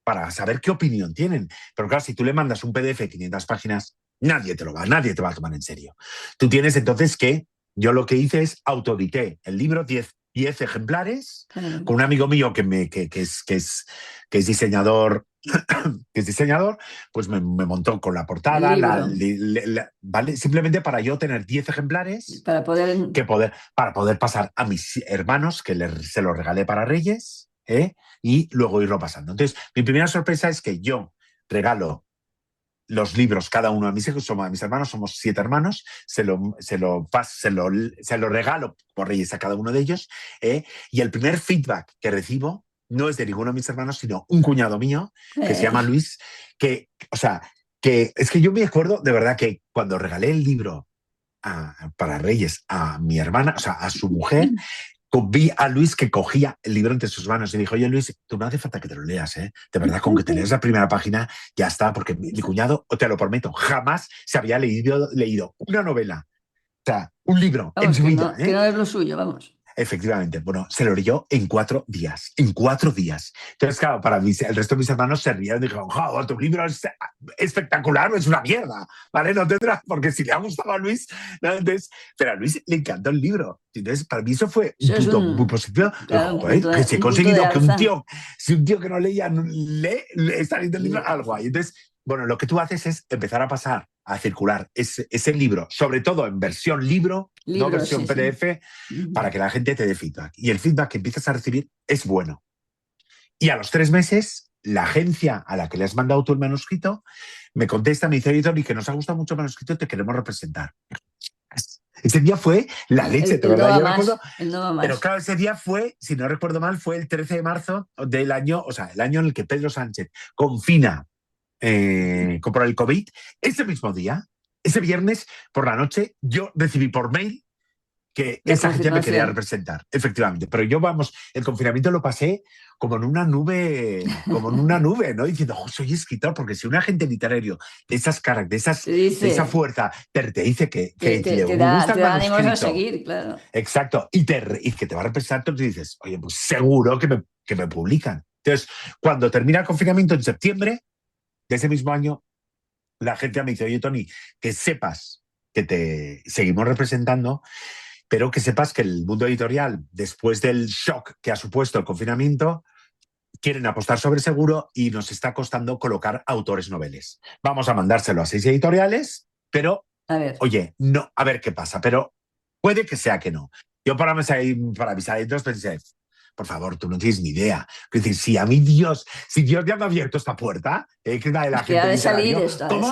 Para saber qué opinión tienen. Pero claro, si tú le mandas un PDF de 500 páginas, nadie te va a tomar en serio. Tú tienes entonces que, yo lo que hice es autoedité el libro, 10 ejemplares, claro. con un amigo mío que es diseñador, pues me montó con la El portada, libro. ¿vale? Simplemente para yo tener 10 ejemplares Para poder. para poder pasar a mis hermanos, que se los regalé para Reyes, y luego irlo pasando. Entonces, mi primera sorpresa es que yo regalo los libros, cada uno de mis hijos, somos mis hermanos, somos 7 hermanos, se lo regalo por Reyes a cada uno de ellos, y el primer feedback que recibo no es de ninguno de mis hermanos, sino un cuñado mío, que se llama Luis, o sea, que es que yo me acuerdo de verdad que cuando regalé el libro para Reyes a mi hermana, o sea, a su mujer, vi a Luis que cogía el libro entre sus manos y dijo, oye Luis, tú no hace falta que te lo leas, ¿eh? De verdad, con que te leas la primera página, ya está, porque mi cuñado, te lo prometo, jamás se había leído una novela, o sea, un libro en Vamos, su vida, que no es lo suyo, vamos. Efectivamente, bueno, se lo leyó en 4 días, en 4 días. Entonces, claro, para mí, el resto de mis hermanos se rieron y dijeron, ¡oh, tu libro es espectacular, no es una mierda! ¿Vale? No tendrás, porque si le ha gustado a Luis, ¿no? Entonces, pero a Luis le encantó el libro. Entonces, para mí eso fue un Eso es punto muy positivo. claro, Que si he un punto de conseguido que alza. si un tío que no leía, está leyendo el libro, algo guay. Entonces, bueno, lo que tú haces es empezar a pasar, a circular ese libro, sobre todo en versión libro, no Libros, versión sí, sí. PDF, para que la gente te dé feedback. Y el feedback que empiezas a recibir es bueno. Y a los 3 meses, la agencia a la que le has mandado tú el manuscrito me contesta, me dice, oye, Tony, que nos ha gustado mucho el manuscrito, te queremos representar. Ese día fue la leche, de verdad. Yo recuerdo, pero claro, ese día fue, si no recuerdo mal, fue el 13 de marzo del año, o sea, el año en el que Pedro Sánchez confina por el COVID. Ese mismo día, ese viernes por la noche, yo recibí por mail que esa agencia me quería representar, efectivamente. Pero yo, el confinamiento lo pasé como en una nube, ¿no? Diciendo, soy escritor, porque si un agente literario de esas caras, de esa fuerza, te dice que le gusta el ánimos a manuscrito. seguir, claro. Exacto. Y que te va a representar, tú dices, oye, pues seguro que me publican. Entonces, cuando termina el confinamiento en septiembre de ese mismo año, la agencia me dice, oye, Tony, que sepas que te seguimos representando, pero que sepas que el mundo editorial, después del shock que ha supuesto el confinamiento, quieren apostar sobre seguro y nos está costando colocar autores noveles. Vamos a mandárselo a 6 editoriales, pero, oye, no, a ver qué pasa, pero puede que sea que no. Yo para avisar, entonces pensé, por favor, tú no tienes ni idea. Es decir, si Dios ya me ha abierto esta puerta, que es la de la gente literaria, ¿cómo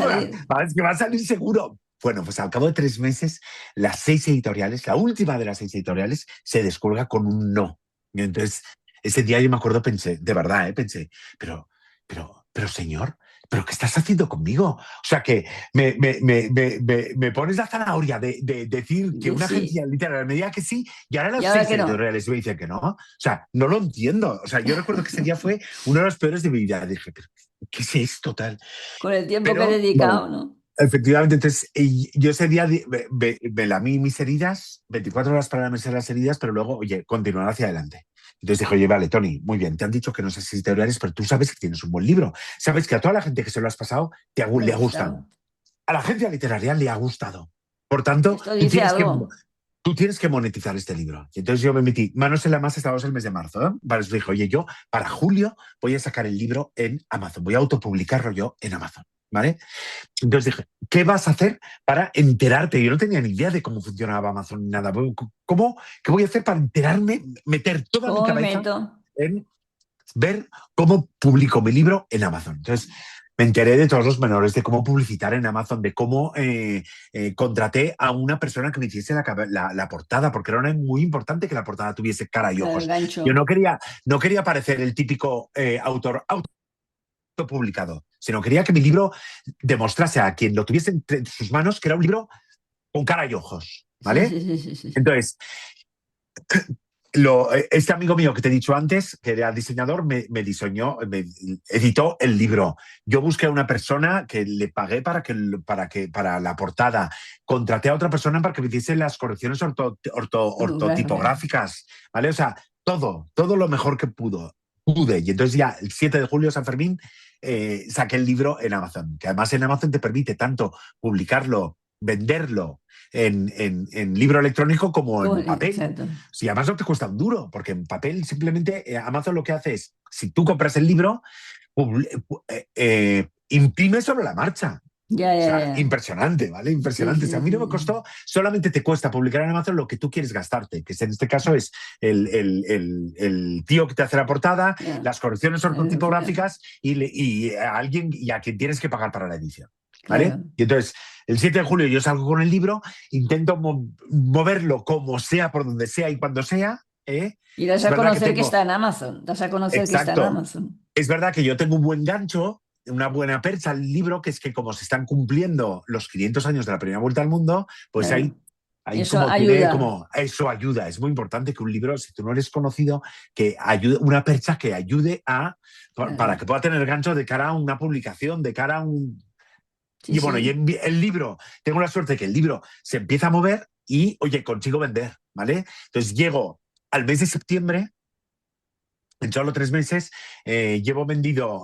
es que va a salir seguro? Bueno, pues al cabo de 3 meses, las 6 editoriales, la última de las 6 editoriales, se descuelga con un no. Y entonces, ese día yo me acuerdo, pensé, de verdad, pensé, pero señor, ¿pero qué estás haciendo conmigo? O sea, que me pones la zanahoria de decir que una agencia literaria me diga que sí, y ahora las 6 editoriales me dicen que no. O sea, no lo entiendo. O sea, yo recuerdo que ese día fue uno de los peores de mi vida. Dije, ¿qué es esto tal? Con el tiempo que he Pero, bueno, dedicado, ¿no? efectivamente, entonces yo ese día me lamí mis heridas, 24 horas para lamerse las heridas, pero luego, oye, continuar hacia adelante. Entonces dije, oye, vale, Tony, muy bien, te han dicho que no sé si editoriales, pero tú sabes que tienes un buen libro. Sabes que a toda la gente que se lo has pasado Le ha le ha gustado. gustado. A la agencia literaria le ha gustado. Por tanto, Esto dice algo. tú tienes que monetizar este libro. Y entonces yo me metí manos en la masa, estábamos el mes de marzo. Vale, os dije, oye, yo para julio voy a sacar el libro en Amazon, voy a autopublicarlo yo en Amazon. ¿Vale? Entonces dije, ¿qué vas a hacer para enterarte? Yo no tenía ni idea de cómo funcionaba Amazon ni nada. ¿Qué voy a hacer para enterarme, meter toda mi ¿Cómo me cabeza meto? en ver cómo publico mi libro en Amazon? Entonces me enteré de todos los menores, de cómo publicitar en Amazon, de cómo contraté a una persona que me hiciese la portada, porque era muy importante que la portada tuviese cara y El ojos. Yo gancho. no quería parecer el típico autor autopublicado, sino quería que mi libro demostrase a quien lo tuviese entre sus manos que era un libro con cara y ojos, Sí, ¿vale? sí, sí, sí, sí. Entonces, este amigo mío que te he dicho antes, que era diseñador, me diseñó, me editó el libro. Yo busqué a una persona que le pagué para la portada. Contraté a otra persona para que me hiciese las correcciones Claro. ortotipográficas, ¿vale? O sea, todo lo mejor que pude. Y entonces ya el 7 de julio, San Fermín, saqué el libro en Amazon, que además en Amazon te permite tanto publicarlo, venderlo en libro electrónico como en papel. Exacto. Si además no te cuesta un duro, porque en papel simplemente Amazon lo que hace es, si tú compras el libro, imprime sobre la marcha. Ya, O ya, sea, ya. impresionante, ¿vale? Sí, Impresionante. O sea, a sí, mí no me sí. costó, solamente te cuesta publicar en Amazon lo que tú quieres gastarte, que en este caso es el tío que te hace la portada, Ya. las correcciones Al final. ortotipográficas y a alguien y a quien tienes que pagar para la edición, ¿vale? Claro. Y entonces, el 7 de julio yo salgo con el libro, intento moverlo como sea, por donde sea y cuando sea, ¿eh? Y das Es a verdad que conocer que tengo, está en Amazon. Das a conocer que está en exacto, Amazon. es verdad que yo tengo un buen gancho, una buena percha al libro, que es que como se están cumpliendo los 500 años de la primera vuelta al mundo, pues Claro. hay Eso como tiene ayuda. como eso ayuda. Es muy importante que un libro, si tú no eres conocido, que ayude, una percha que ayude para Claro. que pueda tener gancho de cara a una publicación, de cara a un. Sí, Y bueno, y sí. el libro, tengo la suerte que el libro se empieza a mover y, oye, consigo vender, ¿vale? Entonces llego al mes de septiembre. En solo 3 meses llevo vendido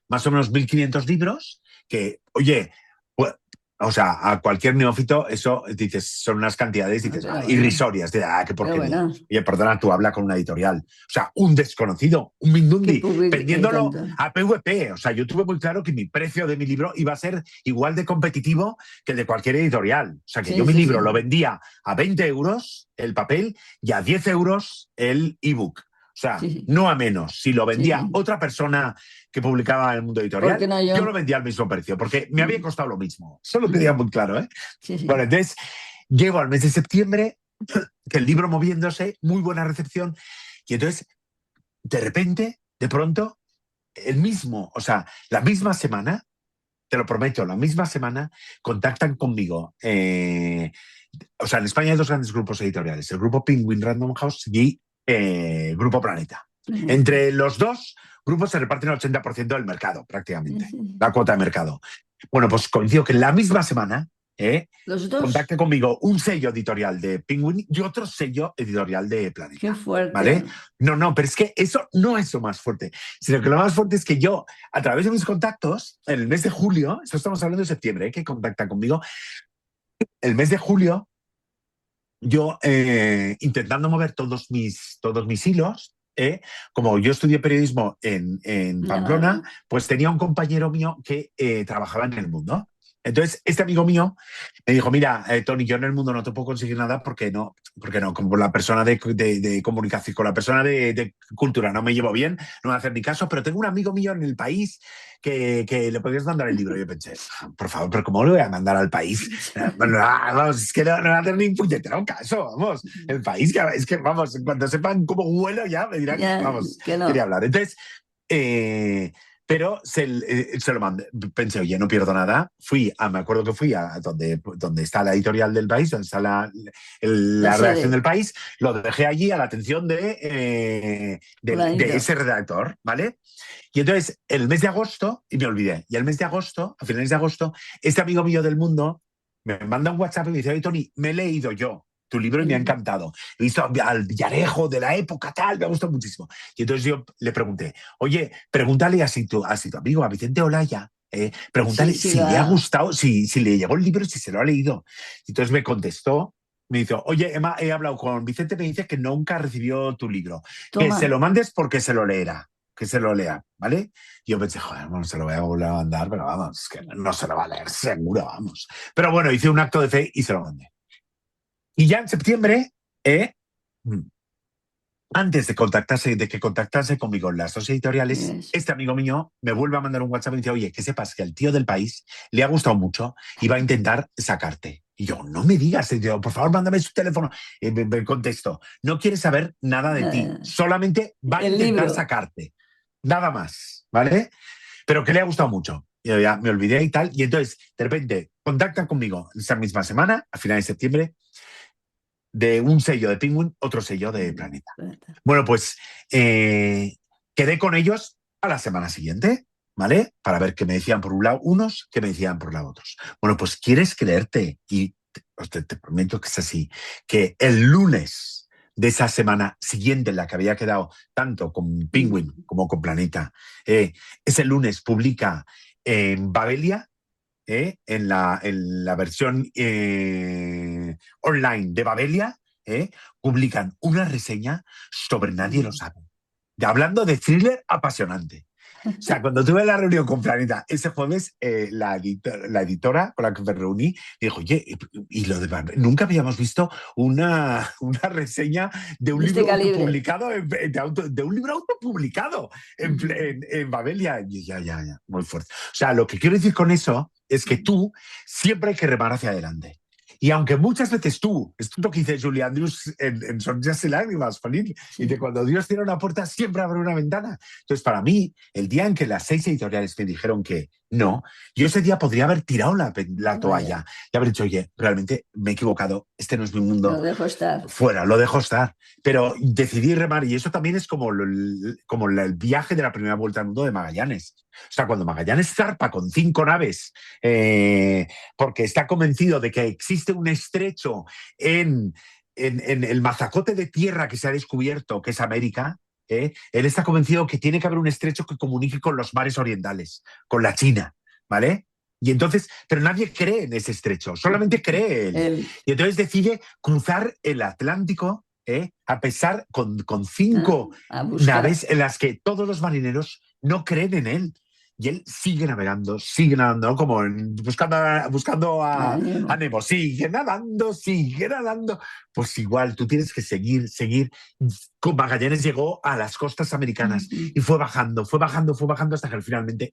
más o menos 1.500 libros, que, oye, pues, o sea, a cualquier neófito eso, dices, son unas cantidades, Ah, dices, pero bueno. irrisorias, qué Pero porquería. bueno. Oye, perdona, tú habla con una editorial. O sea, un desconocido, un Que Mindundi, publique, que vendiéndolo tanto. a PVP. O sea, yo tuve muy claro que mi precio de mi libro iba a ser igual de competitivo que el de cualquier editorial. O sea, que yo Sí, mi sí, libro lo sí. vendía a 20 euros el papel y a 10 euros el ebook. O sea, Sí, sí. no a menos. Si lo Sí, vendía sí. otra persona que publicaba en el mundo ¿Por qué editorial, no yo lo yo? vendía al mismo precio, porque me había Mm, costado lo mismo. Eso lo tenía mm. muy claro, ¿eh? Sí, Bueno, sí. entonces llego al mes de septiembre, que el libro moviéndose, muy buena recepción, y entonces, de repente, de pronto, o sea, la misma semana, te lo prometo, la misma semana, contactan conmigo. O sea, en España hay dos grandes grupos editoriales, el grupo Penguin Random House y Grupo Planeta. Planeta. Entre los dos grupos se reparten el 80% del mercado, Sí, prácticamente, sí. la cuota de mercado. Bueno, pues coincido que en la misma semana Los dos. contacte conmigo un sello editorial de Penguin y otro sello editorial de Qué Planeta. ¿Vale? fuerte. No, no, pero es que eso no es lo más fuerte, sino que lo más fuerte es que yo, a través de mis contactos, en el mes de julio, esto estamos hablando de septiembre, que contactan conmigo, el mes de julio yo intentando mover todos mis hilos, como yo estudié periodismo en Pamplona, No. pues tenía un compañero mío que trabajaba en El Mundo. Entonces, este amigo mío me dijo, mira, Tony, yo en El Mundo no te puedo conseguir nada porque no, como la persona de comunicación, con la persona de cultura no me llevo bien, no me va a hacer ni caso, pero tengo un amigo mío en el país que le podrías mandar el libro. Y yo pensé, por favor, pero ¿cómo lo voy a mandar al país? Bueno, vamos, es que no va a tener ni puñetero caso, vamos. El país, es que, vamos, cuando sepan cómo vuelo ya me dirán, Ya, vamos, que quería no. hablar. Entonces, eh, pero se lo mandé. Pensé, oye, no pierdo nada. Me acuerdo que fui a donde está la editorial del País, donde está La la redacción del sede, País, lo dejé allí a la atención de fulanito. ese redactor, ¿vale? Y entonces, el mes de agosto, y me olvidé, y el mes de agosto, a finales de agosto, este amigo mío del mundo me manda un WhatsApp y me dice, oye, Tony, me he leído yo tu libro y me ha encantado. He visto al Villarejo de la época tal, me ha gustado muchísimo. Y entonces yo le pregunté, oye, pregúntale a tu amigo, a Vicente Olaya, pregúntale Sí, sí, si le ha gustado, si le llegó el libro, si se lo ha leído. Y entonces me contestó, me dijo, oye, Emma, he hablado con Vicente, me dice que nunca recibió tu libro, que se lo toma. mandes porque se lo leerá, que se lo lea, ¿vale? Y yo pensé, joder, bueno, se lo voy a volver a mandar, pero vamos, es que no se lo va a leer, seguro, vamos. Pero bueno, hice un acto de fe y se lo mandé. Y ya en septiembre, mm, antes de que contactase conmigo en las dos editoriales, Es- este amigo mío me vuelve a mandar un WhatsApp y dice, oye, que sepas que al tío del País le ha gustado mucho y va a intentar sacarte. Y yo, no me digas, tío, por favor, mándame su teléfono. Y me contestó, no quiere saber nada de ti, solamente va a el intentar libro. sacarte. Nada más, ¿vale? Pero que le ha gustado mucho. Y yo ya me olvidé y tal. Y entonces, de repente, contactan conmigo esa misma semana, a finales de septiembre, de un sello de Penguin, otro sello de Planeta. Bueno, pues quedé con ellos a la semana siguiente, ¿vale? Para ver qué me decían por un lado unos, qué me decían por el lado otros. Bueno, pues quieres creerte, y te prometo que es así, que el lunes de esa semana siguiente en la que había quedado tanto con Penguin como con Planeta, ese lunes publica en Babelia, en la versión online de Babelia, publican una reseña sobre Nadie lo sabe. Hablando de thriller apasionante. O sea, cuando tuve la reunión con Planeta ese jueves, la editora con la que me reuní dijo, oye, y lo de nunca habíamos visto una reseña de un De este libro calibre. autopublicado, de un libro autopublicado en Babelia. Y ya, muy fuerte. O sea, lo que quiero decir con eso es que tú siempre hay que remar hacia adelante. Y aunque muchas veces esto es lo que dice Julie Andrews en Sonrisas y Lágrimas, Pauline, dice, Sí. cuando Dios cierra una puerta, siempre abre una ventana. Entonces, para mí, el día en que las 6 editoriales me dijeron que no, yo ese día podría haber tirado la toalla Vaya, y haber dicho, oye, realmente me he equivocado, este no es mi lo mundo, dejo estar. fuera, lo dejo estar. Pero decidí remar, y eso también es como, el viaje de la primera vuelta al mundo de Magallanes. O sea, cuando Magallanes zarpa con 5 naves, porque está convencido de que existe un estrecho en el mazacote de tierra que se ha descubierto, que es América, él está convencido que tiene que haber un estrecho que comunique con los mares orientales, con la China, ¿vale? Y entonces, pero nadie cree en ese estrecho, solamente cree él. Él, Y entonces decide cruzar el Atlántico, a pesar con ¿no? 5 A buscar. naves en las que todos los marineros no creen en él. Y él sigue nadando, ¿no? Como buscando a Ánimo. Nemo, sigue nadando. Pues igual, tú tienes que seguir. Con Magallanes llegó a las costas americanas y fue bajando hasta que finalmente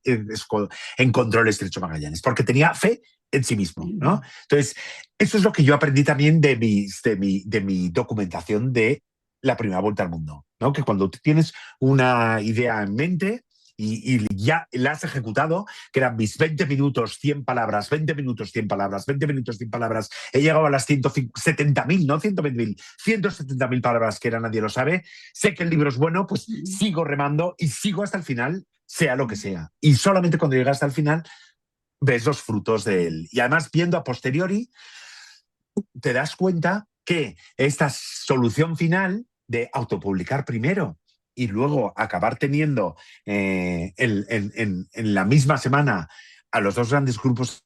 encontró el estrecho Magallanes, porque tenía fe en sí mismo, ¿no? Entonces, eso es lo que yo aprendí también de mi documentación de la primera vuelta al mundo, ¿no? Que cuando tú tienes una idea en mente y ya la has ejecutado, que eran mis 20 minutos, 100 palabras, 20 minutos, 100 palabras, 20 minutos, 100 palabras, he llegado a las 170.000, no 120.000, 170.000 palabras, que era Nadie lo sabe, sé que el libro es bueno, pues sigo remando y sigo hasta el final, sea lo que sea. Y solamente cuando llegas hasta el final ves los frutos de él. Y además, viendo a posteriori, te das cuenta que esta solución final de autopublicar primero y luego acabar teniendo en la misma semana a los dos grandes grupos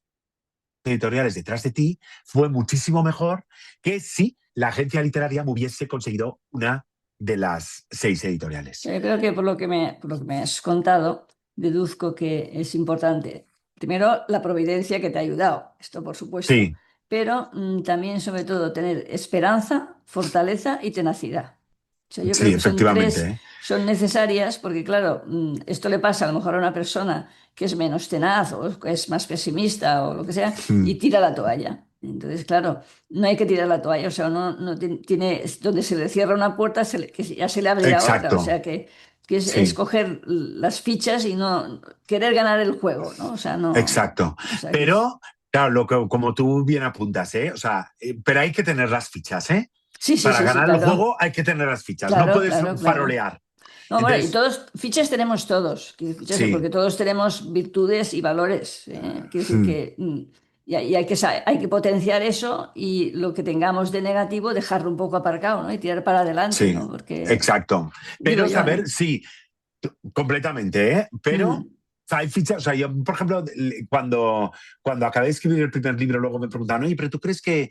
editoriales detrás de ti fue muchísimo mejor que si la agencia literaria me hubiese conseguido una de las 6 editoriales. Yo creo que por lo que me has contado, deduzco que es importante. Primero, la providencia que te ha ayudado, esto por supuesto, Sí, pero también, sobre todo, tener esperanza, fortaleza y tenacidad. O sea, yo creo sí, que son efectivamente. tres, son necesarias porque, claro, esto le pasa a lo mejor a una persona que es menos tenaz o que es más pesimista o lo que sea y tira la toalla. Entonces, claro, no hay que tirar la toalla, o sea, no tiene, donde se le cierra una puerta, que ya se le abrirá otra, o Exacto. sea que que es sí, escoger las fichas y no querer ganar el juego, ¿no? O sea, no, exacto. o sea, que es... Pero, claro, como tú bien apuntas, ¿eh? O sea, pero hay que tener las fichas, ¿eh? Sí, sí, Para sí, sí, ganar el claro, juego hay que tener las fichas, no claro, puedes claro, claro. farolear. No, bueno, y Entonces, todos, fichas tenemos todos, sí, porque todos tenemos virtudes y valores. Quiere decir mm, que y hay que, hay que potenciar eso y lo que tengamos de negativo dejarlo un poco aparcado, ¿no? Y tirar para adelante, sí, ¿no? Porque, exacto. digo Pero yo, saber, ¿eh? sí, completamente, ¿eh? Pero Mm, o sea, hay fichas, o sea, yo, por ejemplo, cuando acabé de escribir el primer libro, luego me preguntaban, oye, pero ¿tú crees que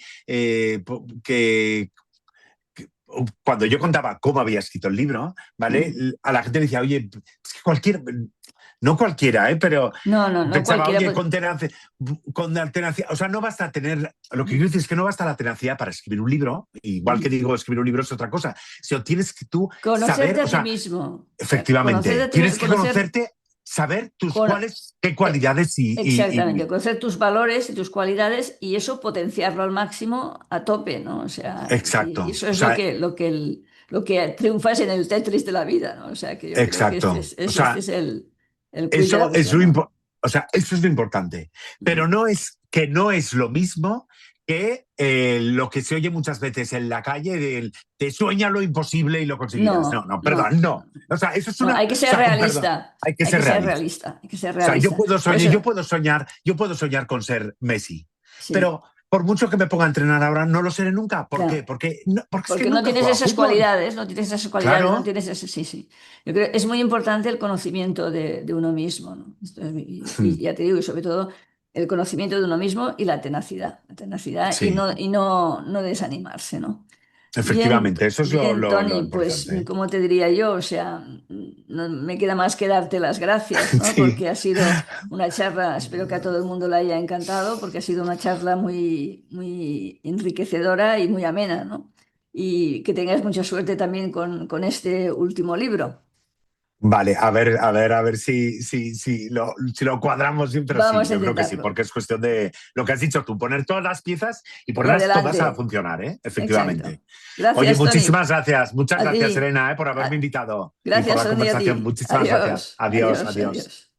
cuando yo contaba cómo había escrito el libro, ¿vale? mm. A la gente le decía, oye, es que no cualquiera, ¿eh? Pero No, no, no pensaba, cualquiera. oye, Pues, con la tenacidad, o sea, no basta tener, lo que quiero decir es que no basta la tenacidad para escribir un libro, igual que digo, escribir un libro es otra cosa, sino tienes que tú conocerte saber, o a ti sea, mismo. O sea, conocerte efectivamente, a ti mismo, tienes que conocerte, saber con- qué eh, cualidades exactamente, conocer tus valores y tus cualidades y eso potenciarlo al máximo a tope, ¿no? O sea, y exacto, eso o es sea, lo que triunfas en el Tetris de la vida, ¿no? O sea, que yo creo que exacto, o este sea, es el quid de la eso es cuestión, ¿no? o sea, eso es lo importante. Mm. Pero no es lo mismo que lo que se oye muchas veces en la calle del te sueña lo imposible y lo conseguirás. No, No, no, perdón, no, no. no. O sea, eso es No, una. hay O que ser sea, con perdón, realista, hay que hay ser que ser realista. realista, hay que ser O sea, realista. Por eso, yo puedo soñar con ser Messi, sí. pero por mucho que me ponga a entrenar ahora, no lo seré nunca. ¿Por qué? Claro. Porque es que Porque no nunca he tienes jugado a esas fútbol. cualidades, no tienes esas cualidades, no Claro, tienes ese, sí, sí. Yo creo que es muy importante el conocimiento de uno mismo, ¿no? Y ya te digo, y sobre todo el conocimiento de uno mismo y la tenacidad sí, y no desanimarse, ¿no? Bien, efectivamente, eso es bien, lo Tony, pues, importante. ¿cómo te diría yo? O sea, no me queda más que darte las gracias, ¿no? Sí. Porque ha sido una charla, espero que a todo el mundo le haya encantado, porque ha sido una charla muy, muy enriquecedora y muy amena, ¿no? Y que tengas mucha suerte también con este último libro. Vale, a ver si lo cuadramos bien, pero sí, Vamos a yo creo que sí, intentarlo. porque es cuestión de lo que has dicho tú, poner todas las piezas y Y ponerlas todas a adelante. funcionar, ¿eh? Exacto. Efectivamente. Oye, Gracias, Tony. muchísimas gracias, muchas A gracias, ti. Elena, por haberme A- invitado y por Gracias, la Tony, a conversación. ti. Muchísimas gracias. Adiós, Adiós, adiós, adiós. adiós.